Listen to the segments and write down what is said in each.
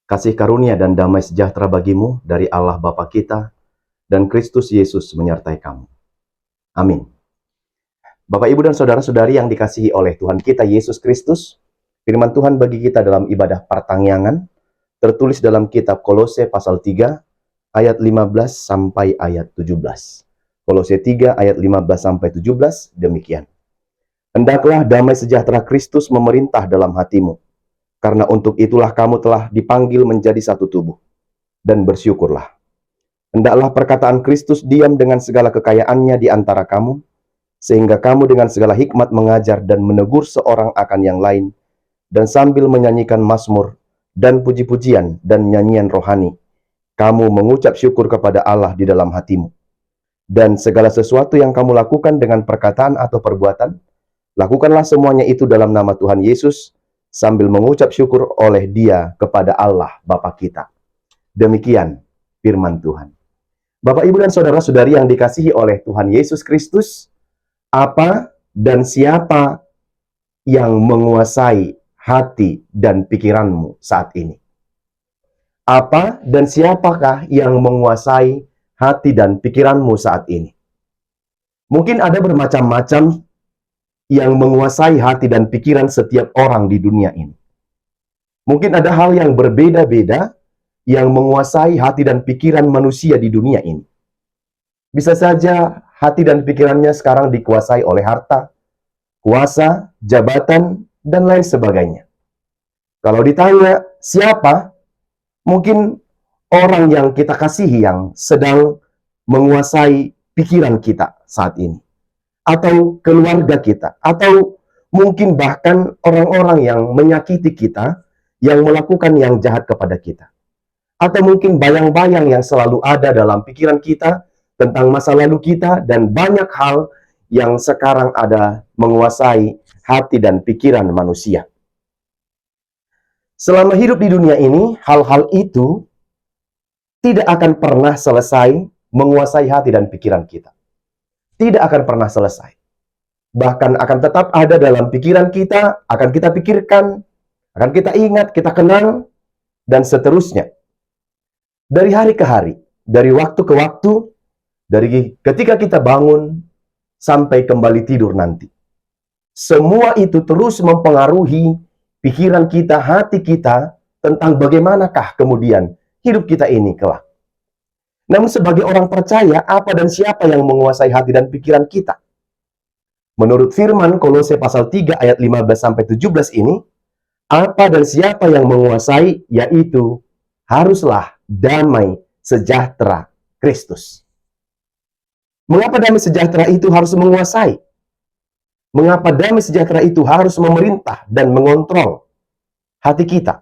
Kasih karunia dan damai sejahtera bagimu dari Allah Bapa kita dan Kristus Yesus menyertai kamu. Amin. Bapak, Ibu, dan saudara-saudari yang dikasihi oleh Tuhan kita Yesus Kristus, firman Tuhan bagi kita dalam ibadah pertangyangan tertulis dalam kitab Kolose pasal 3 ayat 15 sampai ayat 17. Kolose 3 ayat 15 sampai 17 demikian. Hendaklah damai sejahtera Kristus memerintah dalam hatimu, karena untuk itulah kamu telah dipanggil menjadi satu tubuh, dan bersyukurlah. Hendaklah perkataan Kristus diam dengan segala kekayaannya di antara kamu, sehingga kamu dengan segala hikmat mengajar dan menegur seorang akan yang lain, dan sambil menyanyikan mazmur dan puji-pujian dan nyanyian rohani, kamu mengucap syukur kepada Allah di dalam hatimu. Dan segala sesuatu yang kamu lakukan dengan perkataan atau perbuatan, lakukanlah semuanya itu dalam nama Tuhan Yesus, sambil mengucap syukur oleh Dia kepada Allah Bapa kita. Demikian firman Tuhan. Bapak, Ibu, dan saudara-saudari yang dikasihi oleh Tuhan Yesus Kristus, apa dan siapa yang menguasai hati dan pikiranmu saat ini? Apa dan siapakah yang menguasai hati dan pikiranmu saat ini? Mungkin ada bermacam-macam yang menguasai hati dan pikiran setiap orang di dunia ini. Mungkin ada hal yang berbeda-beda yang menguasai hati dan pikiran manusia di dunia ini. Bisa saja hati dan pikirannya sekarang dikuasai oleh harta, kuasa, jabatan, dan lain sebagainya. Kalau ditanya siapa, mungkin orang yang kita kasihi yang sedang menguasai pikiran kita saat ini. Atau keluarga kita, atau mungkin bahkan orang-orang yang menyakiti kita, yang melakukan yang jahat kepada kita. Atau mungkin bayang-bayang yang selalu ada dalam pikiran kita tentang masa lalu kita, dan banyak hal yang sekarang ada menguasai hati dan pikiran manusia. Selama hidup di dunia ini, hal-hal itu tidak akan pernah selesai menguasai hati dan pikiran kita. Tidak akan pernah selesai. Bahkan akan tetap ada dalam pikiran kita, akan kita pikirkan, akan kita ingat, kita kenang, dan seterusnya. Dari hari ke hari, dari waktu ke waktu, dari ketika kita bangun, sampai kembali tidur nanti. Semua itu terus mempengaruhi pikiran kita, hati kita, tentang bagaimanakah kemudian hidup kita ini kelak. Namun sebagai orang percaya, apa dan siapa yang menguasai hati dan pikiran kita? Menurut firman Kolose pasal 3 ayat 15-17 ini, apa dan siapa yang menguasai, yaitu haruslah damai sejahtera Kristus. Mengapa damai sejahtera itu harus menguasai? Mengapa damai sejahtera itu harus memerintah dan mengontrol hati kita?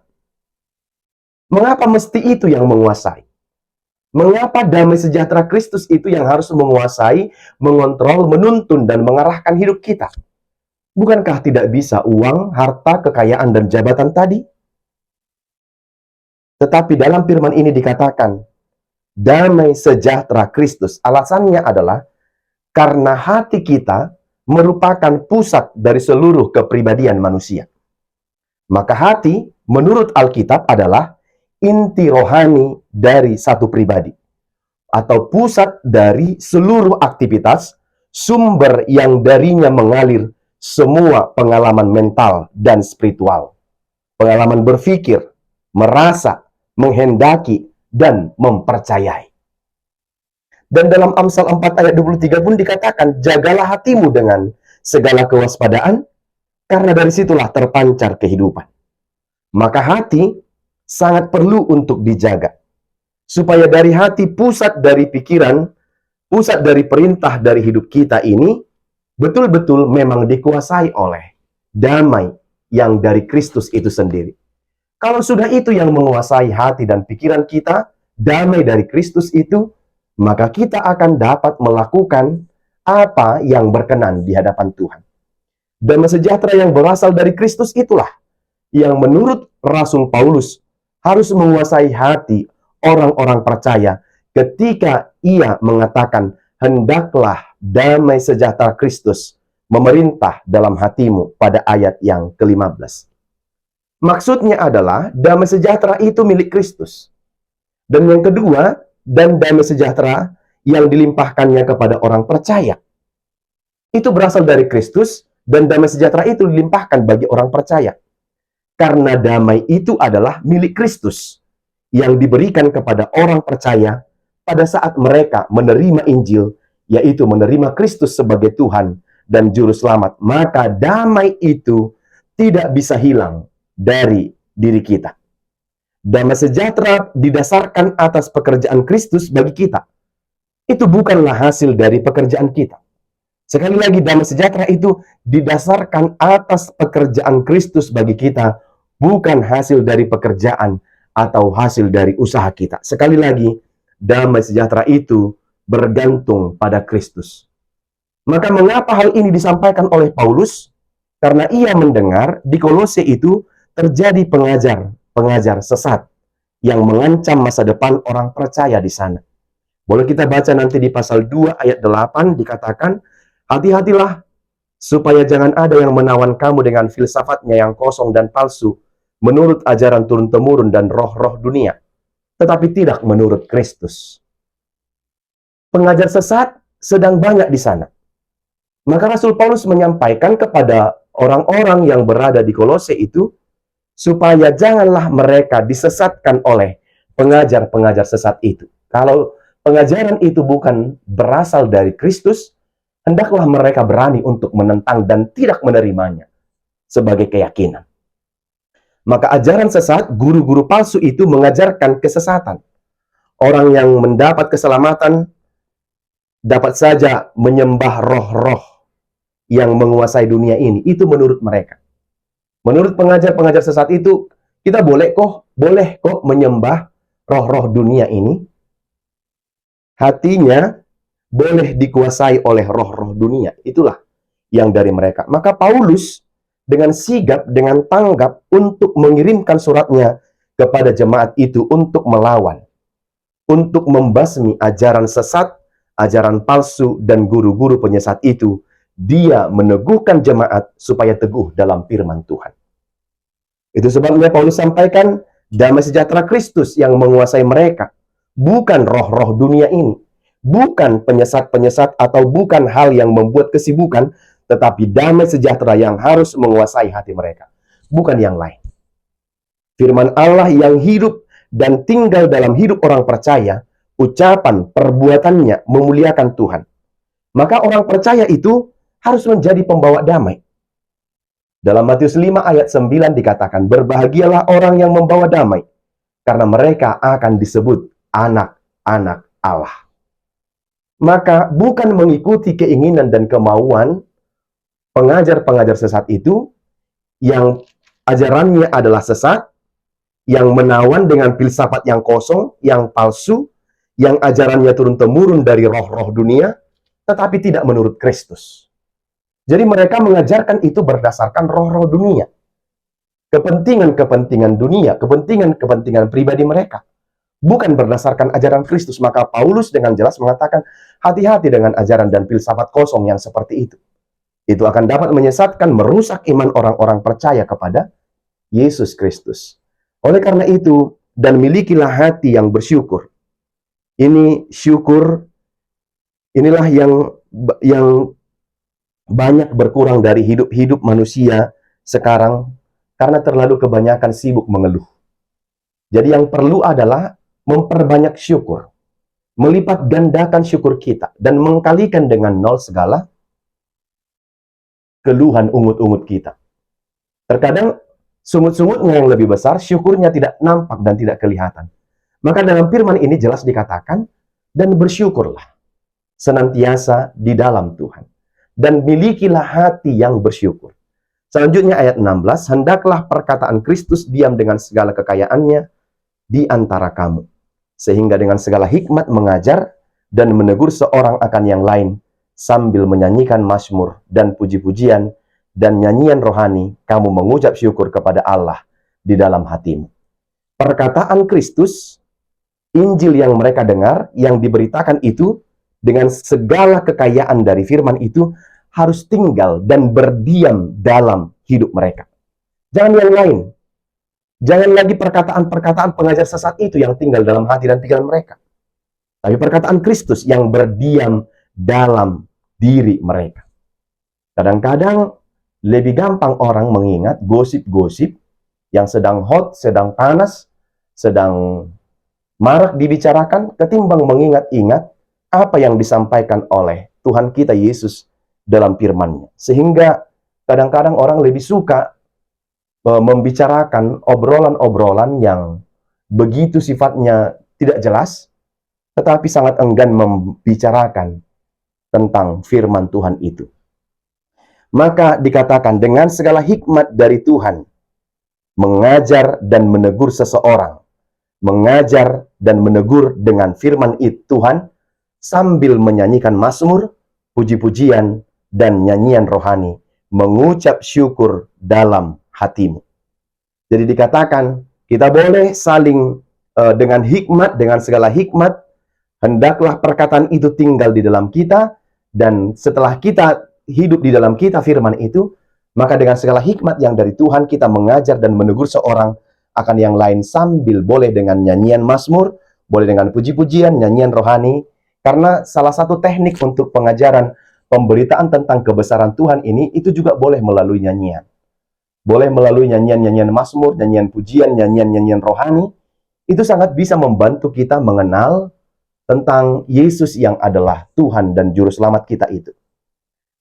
Mengapa mesti itu yang menguasai? Mengapa damai sejahtera Kristus itu yang harus menguasai, mengontrol, menuntun, dan mengarahkan hidup kita? Bukankah tidak bisa uang, harta, kekayaan, dan jabatan tadi? Tetapi dalam firman ini dikatakan, damai sejahtera Kristus. Alasannya adalah karena hati kita merupakan pusat dari seluruh kepribadian manusia. Maka hati, menurut Alkitab, adalah inti rohani dari satu pribadi, atau pusat dari seluruh aktivitas, sumber yang darinya mengalir semua pengalaman mental dan spiritual, pengalaman berpikir, merasa, menghendaki, dan mempercayai. Dan dalam Amsal 4 ayat 23 pun dikatakan, jagalah hatimu dengan segala kewaspadaan, karena dari situlah terpancar kehidupan. Maka hati sangat perlu untuk dijaga, supaya dari hati, pusat dari pikiran, pusat dari perintah dari hidup kita ini, betul-betul memang dikuasai oleh damai yang dari Kristus itu sendiri. Kalau sudah itu yang menguasai hati dan pikiran kita, damai dari Kristus itu, maka kita akan dapat melakukan apa yang berkenan di hadapan Tuhan. Damai sejahtera yang berasal dari Kristus itulah yang menurut Rasul Paulus harus menguasai hati orang-orang percaya ketika ia mengatakan, hendaklah damai sejahtera Kristus memerintah dalam hatimu pada ayat yang ke-15. Maksudnya adalah damai sejahtera itu milik Kristus. Dan yang kedua, dan damai sejahtera yang dilimpahkannya kepada orang percaya. Itu berasal dari Kristus, dan damai sejahtera itu dilimpahkan bagi orang percaya. Karena damai itu adalah milik Kristus yang diberikan kepada orang percaya pada saat mereka menerima Injil, yaitu menerima Kristus sebagai Tuhan dan Juru Selamat. Maka damai itu tidak bisa hilang dari diri kita. Damai sejahtera didasarkan atas pekerjaan Kristus bagi kita. Itu bukanlah hasil dari pekerjaan kita. Sekali lagi, damai sejahtera itu didasarkan atas pekerjaan Kristus bagi kita, bukan hasil dari pekerjaan atau hasil dari usaha kita. Sekali lagi, damai sejahtera itu bergantung pada Kristus. Maka mengapa hal ini disampaikan oleh Paulus? Karena ia mendengar di Kolose itu terjadi pengajar sesat yang mengancam masa depan orang percaya di sana. Boleh kita baca nanti di pasal 2 ayat 8 dikatakan, hati-hatilah supaya jangan ada yang menawan kamu dengan filsafatnya yang kosong dan palsu, menurut ajaran turun-temurun dan roh-roh dunia, tetapi tidak menurut Kristus. Pengajar sesat sedang banyak di sana. Maka Rasul Paulus menyampaikan kepada orang-orang yang berada di Kolose itu, supaya janganlah mereka disesatkan oleh pengajar-pengajar sesat itu. Kalau pengajaran itu bukan berasal dari Kristus, hendaklah mereka berani untuk menentang dan tidak menerimanya sebagai keyakinan. Maka ajaran sesat, guru-guru palsu itu mengajarkan kesesatan. Orang yang mendapat keselamatan dapat saja menyembah roh-roh yang menguasai dunia ini. Itu menurut mereka. Menurut pengajar-pengajar sesat itu, kita boleh kok menyembah roh-roh dunia ini. Hatinya boleh dikuasai oleh roh-roh dunia. Itulah yang dari mereka. Maka Paulus dengan sigap, dengan tanggap untuk mengirimkan suratnya kepada jemaat itu untuk melawan, untuk membasmi ajaran sesat, ajaran palsu, dan guru-guru penyesat itu. Dia meneguhkan jemaat supaya teguh dalam firman Tuhan. Itu sebabnya Paulus sampaikan, damai sejahtera Kristus yang menguasai mereka, bukan roh-roh dunia ini, bukan penyesat-penyesat atau bukan hal yang membuat kesibukan, tetapi damai sejahtera yang harus menguasai hati mereka, bukan yang lain. Firman Allah yang hidup dan tinggal dalam hidup orang percaya, ucapan, perbuatannya memuliakan Tuhan. Maka orang percaya itu harus menjadi pembawa damai. Dalam Matius 5 ayat 9 dikatakan, berbahagialah orang yang membawa damai, karena mereka akan disebut anak-anak Allah. Maka bukan mengikuti keinginan dan kemauan pengajar-pengajar sesat itu, yang ajarannya adalah sesat, yang menawan dengan filsafat yang kosong, yang palsu, yang ajarannya turun-temurun dari roh-roh dunia, tetapi tidak menurut Kristus. Jadi mereka mengajarkan itu berdasarkan roh-roh dunia. Kepentingan-kepentingan dunia, kepentingan-kepentingan pribadi mereka. Bukan berdasarkan ajaran Kristus. Maka Paulus dengan jelas mengatakan, hati-hati dengan ajaran dan filsafat kosong yang seperti itu. Itu akan dapat menyesatkan, merusak iman orang-orang percaya kepada Yesus Kristus. Oleh karena itu, dan milikilah hati yang bersyukur. Ini syukur, inilah yang banyak berkurang dari hidup-hidup manusia sekarang karena terlalu kebanyakan sibuk mengeluh. Jadi yang perlu adalah memperbanyak syukur, melipat gandakan syukur kita, dan mengkalikan dengan nol segala keluhan ungut-ungut kita. Terkadang sungut-sungutnya yang lebih besar, syukurnya tidak nampak dan tidak kelihatan. Maka dalam firman ini jelas dikatakan, dan bersyukurlah senantiasa di dalam Tuhan, dan milikilah hati yang bersyukur. Selanjutnya ayat 16, hendaklah perkataan Kristus diam dengan segala kekayaannya di antara kamu, sehingga dengan segala hikmat mengajar dan menegur seorang akan yang lain, sambil menyanyikan mazmur dan puji-pujian dan nyanyian rohani, kamu mengucap syukur kepada Allah di dalam hatimu. Perkataan Kristus, Injil yang mereka dengar, yang diberitakan itu, dengan segala kekayaan dari firman itu, harus tinggal dan berdiam dalam hidup mereka. Jangan yang lain. Jangan lagi perkataan-perkataan pengajar sesat itu yang tinggal dalam hati dan pikiran mereka. Tapi perkataan Kristus yang berdiam dalam diri mereka. Kadang-kadang lebih gampang orang mengingat gosip-gosip yang sedang hot, sedang panas, sedang marak dibicarakan, ketimbang mengingat-ingat apa yang disampaikan oleh Tuhan kita Yesus dalam firman-Nya. Sehingga kadang-kadang orang lebih suka membicarakan obrolan-obrolan yang begitu sifatnya tidak jelas, tetapi sangat enggan membicarakan tentang firman Tuhan itu. Maka dikatakan dengan segala hikmat dari Tuhan, mengajar dan menegur seseorang, mengajar dan menegur dengan firman itu Tuhan, sambil menyanyikan mazmur, puji-pujian, dan nyanyian rohani, mengucap syukur dalam hatimu. Jadi dikatakan, kita boleh saling dengan hikmat, dengan segala hikmat, hendaklah perkataan itu tinggal di dalam kita, dan setelah kita hidup di dalam kita firman itu, maka dengan segala hikmat yang dari Tuhan kita mengajar dan menegur seorang akan yang lain, sambil boleh dengan nyanyian mazmur, boleh dengan puji-pujian, nyanyian rohani, karena salah satu teknik untuk pengajaran pemberitaan tentang kebesaran Tuhan ini, itu juga boleh melalui nyanyian. Boleh melalui nyanyian-nyanyian mazmur, nyanyian pujian, nyanyian-nyanyian rohani, itu sangat bisa membantu kita mengenal tentang Yesus yang adalah Tuhan dan Juru Selamat kita itu.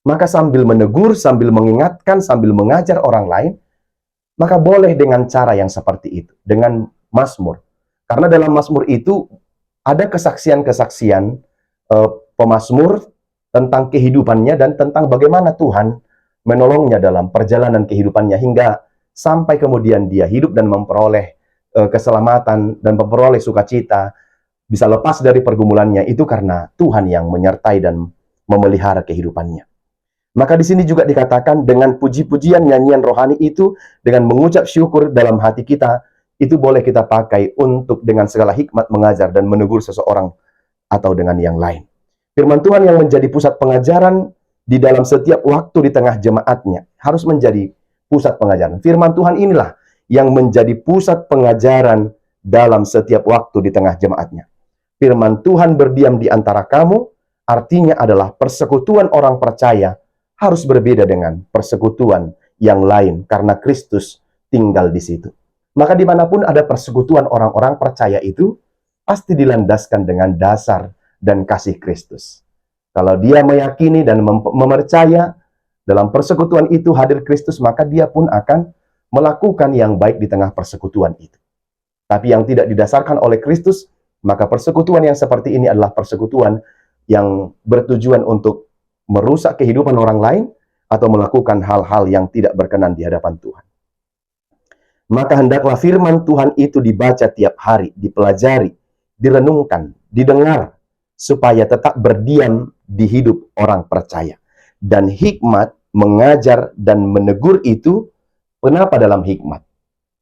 Maka sambil menegur, sambil mengingatkan, sambil mengajar orang lain, maka boleh dengan cara yang seperti itu, dengan mazmur. Karena dalam mazmur itu ada kesaksian-kesaksian pemazmur tentang kehidupannya dan tentang bagaimana Tuhan menolongnya dalam perjalanan kehidupannya hingga sampai kemudian dia hidup dan memperoleh keselamatan dan memperoleh sukacita, bisa lepas dari pergumulannya, itu karena Tuhan yang menyertai dan memelihara kehidupannya. Maka di sini juga dikatakan dengan puji-pujian, nyanyian rohani itu, dengan mengucap syukur dalam hati kita, itu boleh kita pakai untuk dengan segala hikmat mengajar dan menegur seseorang atau dengan yang lain. Firman Tuhan yang menjadi pusat pengajaran di dalam setiap waktu di tengah jemaatnya harus menjadi pusat pengajaran. Firman Tuhan inilah yang menjadi pusat pengajaran dalam setiap waktu di tengah jemaatnya. Firman Tuhan berdiam di antara kamu, artinya adalah persekutuan orang percaya harus berbeda dengan persekutuan yang lain, karena Kristus tinggal di situ. Maka dimanapun ada persekutuan orang-orang percaya itu, pasti dilandaskan dengan dasar dan kasih Kristus. Kalau dia meyakini dan mempercaya dalam persekutuan itu hadir Kristus, maka dia pun akan melakukan yang baik di tengah persekutuan itu. Tapi yang tidak didasarkan oleh Kristus, maka persekutuan yang seperti ini adalah persekutuan yang bertujuan untuk merusak kehidupan orang lain atau melakukan hal-hal yang tidak berkenan di hadapan Tuhan. Maka hendaklah firman Tuhan itu dibaca tiap hari, dipelajari, direnungkan, didengar, supaya tetap berdiam di hidup orang percaya. Dan hikmat mengajar dan menegur itu, kenapa dalam hikmat?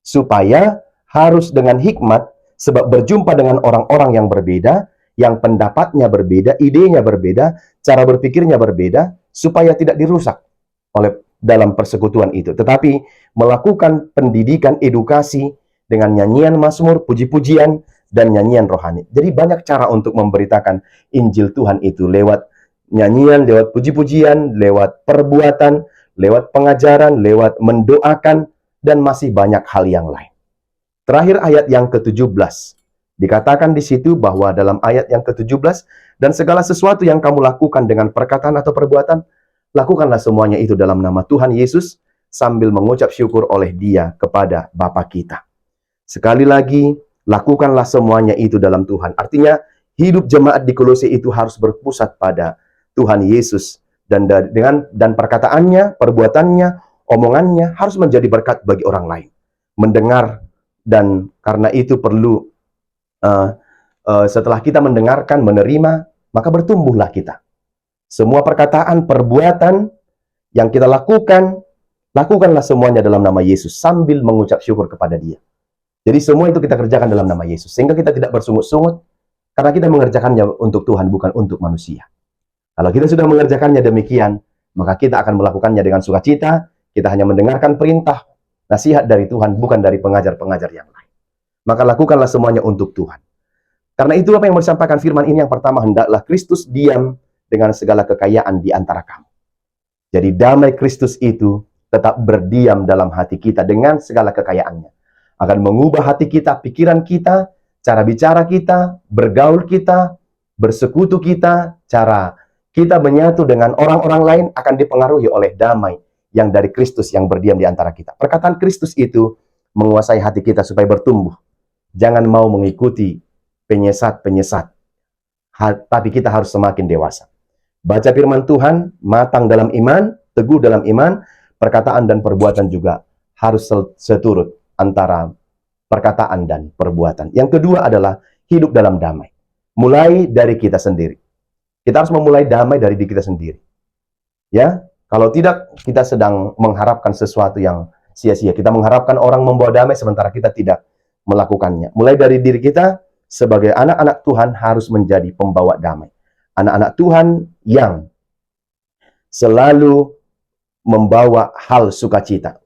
Supaya harus dengan hikmat, sebab berjumpa dengan orang-orang yang berbeda, yang pendapatnya berbeda, idenya berbeda, cara berpikirnya berbeda, supaya tidak dirusak oleh dalam persekutuan itu. Tetapi melakukan pendidikan, edukasi dengan nyanyian mazmur, puji-pujian, dan nyanyian rohani. Jadi banyak cara untuk memberitakan Injil Tuhan itu, lewat nyanyian, lewat puji-pujian, lewat perbuatan, lewat pengajaran, lewat mendoakan, dan masih banyak hal yang lain. Terakhir ayat yang ke-17. Dikatakan di situ bahwa dalam ayat yang ke-17, dan segala sesuatu yang kamu lakukan dengan perkataan atau perbuatan, lakukanlah semuanya itu dalam nama Tuhan Yesus, sambil mengucap syukur oleh Dia kepada Bapa kita. Sekali lagi, lakukanlah semuanya itu dalam Tuhan. Artinya, hidup jemaat di Kolose itu harus berpusat pada Tuhan Yesus. Dan perkataannya, perbuatannya, omongannya harus menjadi berkat bagi orang lain. Mendengar, dan karena itu perlu, setelah kita mendengarkan, menerima, maka bertumbuhlah kita. Semua perkataan, perbuatan yang kita lakukan, lakukanlah semuanya dalam nama Yesus, sambil mengucap syukur kepada Dia. Jadi semua itu kita kerjakan dalam nama Yesus, sehingga kita tidak bersungut-sungut, karena kita mengerjakannya untuk Tuhan, bukan untuk manusia. Kalau kita sudah mengerjakannya demikian, maka kita akan melakukannya dengan sukacita. Kita hanya mendengarkan perintah nasihat dari Tuhan, bukan dari pengajar-pengajar yang lain. Maka lakukanlah semuanya untuk Tuhan. Karena itu apa yang mau disampaikan firman ini, yang pertama, hendaklah Kristus diam dengan segala kekayaan di antara kamu. Jadi damai Kristus itu tetap berdiam dalam hati kita dengan segala kekayaannya. Akan mengubah hati kita, pikiran kita, cara bicara kita, bergaul kita, bersekutu kita, cara kita menyatu dengan orang-orang lain akan dipengaruhi oleh damai yang dari Kristus yang berdiam di antara kita. Perkataan Kristus itu menguasai hati kita supaya bertumbuh. Jangan mau mengikuti penyesat-penyesat, tapi kita harus semakin dewasa. Baca firman Tuhan, matang dalam iman, teguh dalam iman, perkataan dan perbuatan juga harus seturut antara perkataan dan perbuatan. Yang kedua adalah hidup dalam damai. Mulai dari kita sendiri. Kita harus memulai damai dari diri kita sendiri. Ya, kalau tidak, kita sedang mengharapkan sesuatu yang sia-sia. Kita mengharapkan orang membawa damai sementara kita tidak melakukannya. Mulai dari diri kita, sebagai anak-anak Tuhan harus menjadi pembawa damai. Anak-anak Tuhan yang selalu membawa hal sukacita.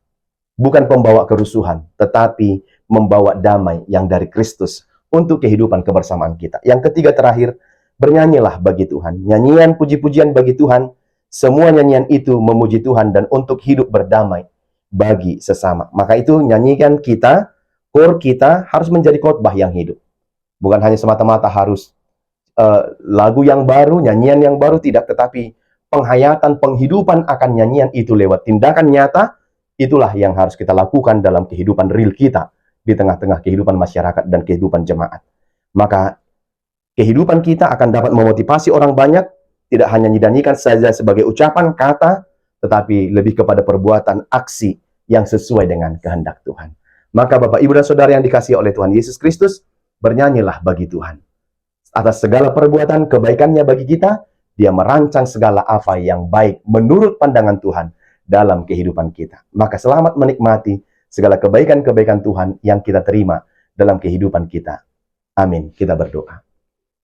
Bukan pembawa kerusuhan, tetapi membawa damai yang dari Kristus untuk kehidupan kebersamaan kita. Yang ketiga terakhir, bernyanyilah bagi Tuhan. Nyanyian puji-pujian bagi Tuhan. Semua nyanyian itu memuji Tuhan dan untuk hidup berdamai bagi sesama. Maka itu nyanyikan kita, core kita harus menjadi khotbah yang hidup. Bukan hanya semata-mata harus lagu yang baru, nyanyian yang baru, tidak. Tetapi penghayatan, penghidupan akan nyanyian itu lewat tindakan nyata, itulah yang harus kita lakukan dalam kehidupan real kita, di tengah-tengah kehidupan masyarakat dan kehidupan jemaat. Maka kehidupan kita akan dapat memotivasi orang banyak, tidak hanya dinyanyikan saja sebagai ucapan, kata, tetapi lebih kepada perbuatan, aksi yang sesuai dengan kehendak Tuhan. Maka Bapak, Ibu, dan Saudara yang dikasihi oleh Tuhan Yesus Kristus, bernyanyilah bagi Tuhan. Atas segala perbuatan kebaikannya bagi kita, Dia merancang segala apa yang baik menurut pandangan Tuhan dalam kehidupan kita. Maka selamat menikmati segala kebaikan-kebaikan Tuhan yang kita terima dalam kehidupan kita. Amin. Kita berdoa.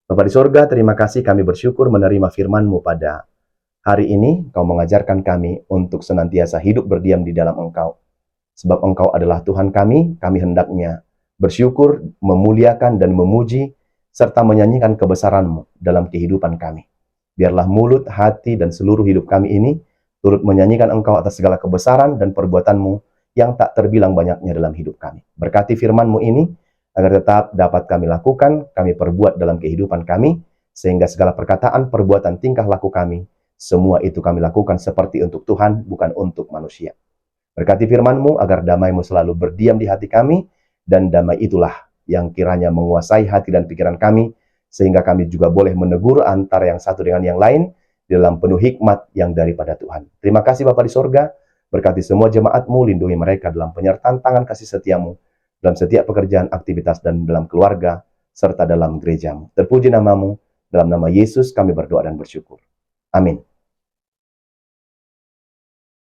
Bapa di sorga, terima kasih, kami bersyukur menerima firman-Mu pada hari ini. Kau mengajarkan kami untuk senantiasa hidup berdiam di dalam Engkau. Sebab Engkau adalah Tuhan kami hendaknya bersyukur, memuliakan, dan memuji, serta menyanyikan kebesaran-Mu dalam kehidupan kami. Biarlah mulut, hati, dan seluruh hidup kami ini turut menyanyikan Engkau atas segala kebesaran dan perbuatan-Mu yang tak terbilang banyaknya dalam hidup kami. Berkati firman-Mu ini, agar tetap dapat kami lakukan, kami perbuat dalam kehidupan kami, sehingga segala perkataan, perbuatan, tingkah laku kami, semua itu kami lakukan seperti untuk Tuhan, bukan untuk manusia. Berkati firman-Mu agar damai-Mu selalu berdiam di hati kami, dan damai itulah yang kiranya menguasai hati dan pikiran kami, sehingga kami juga boleh menegur antara yang satu dengan yang lain, dalam penuh hikmat yang daripada Tuhan. Terima kasih Bapa di sorga, berkati semua jemaat-Mu, lindungi mereka dalam penyertaan tangan kasih setia-Mu, dalam setiap pekerjaan, aktivitas, dan dalam keluarga, serta dalam gereja-Mu. Terpuji nama-Mu, dalam nama Yesus kami berdoa dan bersyukur. Amin.